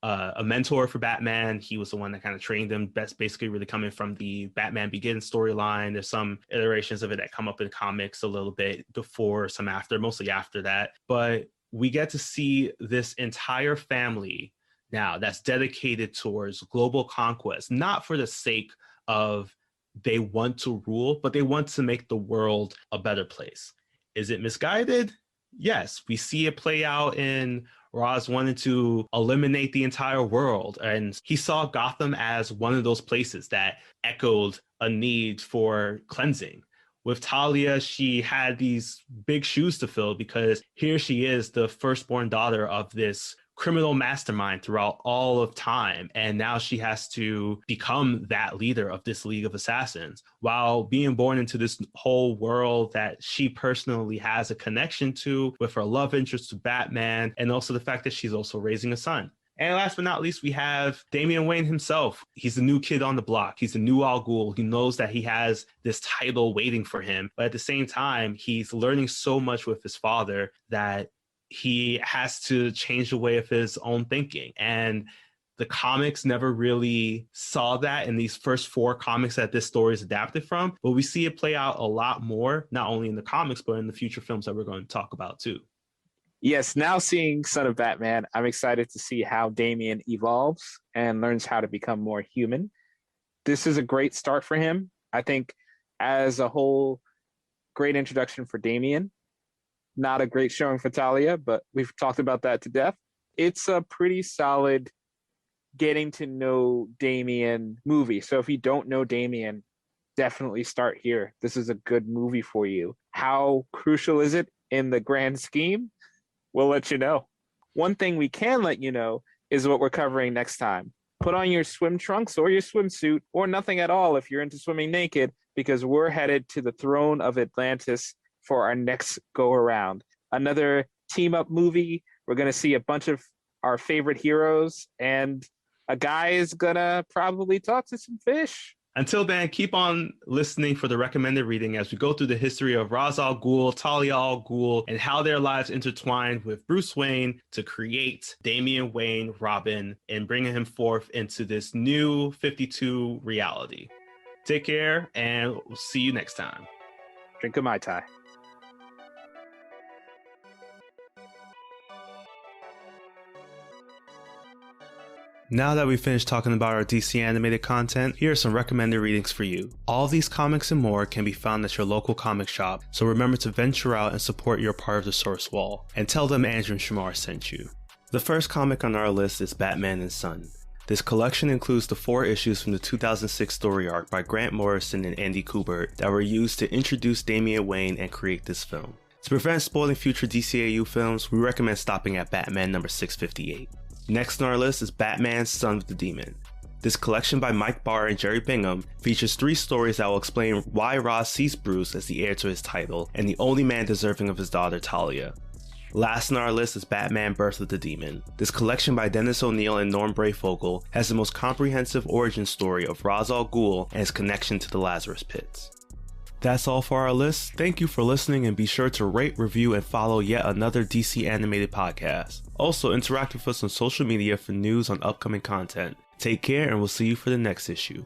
a mentor for Batman. He was the one that kind of trained him. That's basically really coming from the Batman Begins storyline. There's some iterations of it that come up in comics a little bit before, some after, mostly after that. But we get to see this entire family now that's dedicated towards global conquest, not for the sake of they want to rule, but they want to make the world a better place. Is it misguided? Yes, we see it play out in Ra's wanting to eliminate the entire world. And he saw Gotham as one of those places that echoed a need for cleansing. With Talia, she had these big shoes to fill because here she is, the firstborn daughter of this criminal mastermind throughout all of time. And now she has to become that leader of this League of Assassins while being born into this whole world that she personally has a connection to, with her love interest to Batman, and also the fact that she's also raising a son. And last but not least, we have Damian Wayne himself. He's the new kid on the block. He's the new Al Ghul. He knows that he has this title waiting for him. But at the same time, he's learning so much with his father that he has to change the way of his own thinking. And the comics never really saw that in these first 4 comics that this story is adapted from. But we see it play out a lot more, not only in the comics, but in the future films that we're going to talk about too. Yes, now seeing Son of Batman, I'm excited to see how Damian evolves and learns how to become more human. This is a great start for him. I think as a whole, great introduction for Damian. Not a great showing for Talia, but we've talked about that to death. It's a pretty solid getting to know Damian movie. So if you don't know Damian, definitely start here. This is a good movie for you. How crucial is it in the grand scheme? We'll let you know. One thing we can let you know is what we're covering next time. Put on your swim trunks or your swimsuit or nothing at all if you're into swimming naked, because we're headed to the throne of Atlantis for our next go around. Another team up movie. We're going to see a bunch of our favorite heroes, and a guy is going to probably talk to some fish. Until then, keep on listening for the recommended reading as we go through the history of Ra's al Ghul, Talia al Ghul, and how their lives intertwined with Bruce Wayne to create Damian Wayne, Robin, and bringing him forth into this new 52 reality. Take care, and we'll see you next time. Drink a Mai Tai. Now that we've finished talking about our DC animated content, here are some recommended readings for you. All these comics and more can be found at your local comic shop, so remember to venture out and support your part of the source wall, and tell them Andrew and Chamar sent you. The first comic on our list is Batman and Son. This collection includes the 4 issues from the 2006 story arc by Grant Morrison and Andy Kubert that were used to introduce Damian Wayne and create this film. To prevent spoiling future DCAU films, we recommend stopping at Batman number 658. Next on our list is Batman, Son of the Demon. This collection by Mike Barr and Jerry Bingham features 3 stories that will explain why Ra's sees Bruce as the heir to his title and the only man deserving of his daughter Talia. Last on our list is Batman, Birth of the Demon. This collection by Dennis O'Neil and Norm Breyfogle has the most comprehensive origin story of Ra's al Ghul and his connection to the Lazarus Pits. That's all for our list. Thank you for listening, and be sure to rate, review, and follow yet another DC animated podcast. Also, interact with us on social media for news on upcoming content. Take care, and we'll see you for the next issue.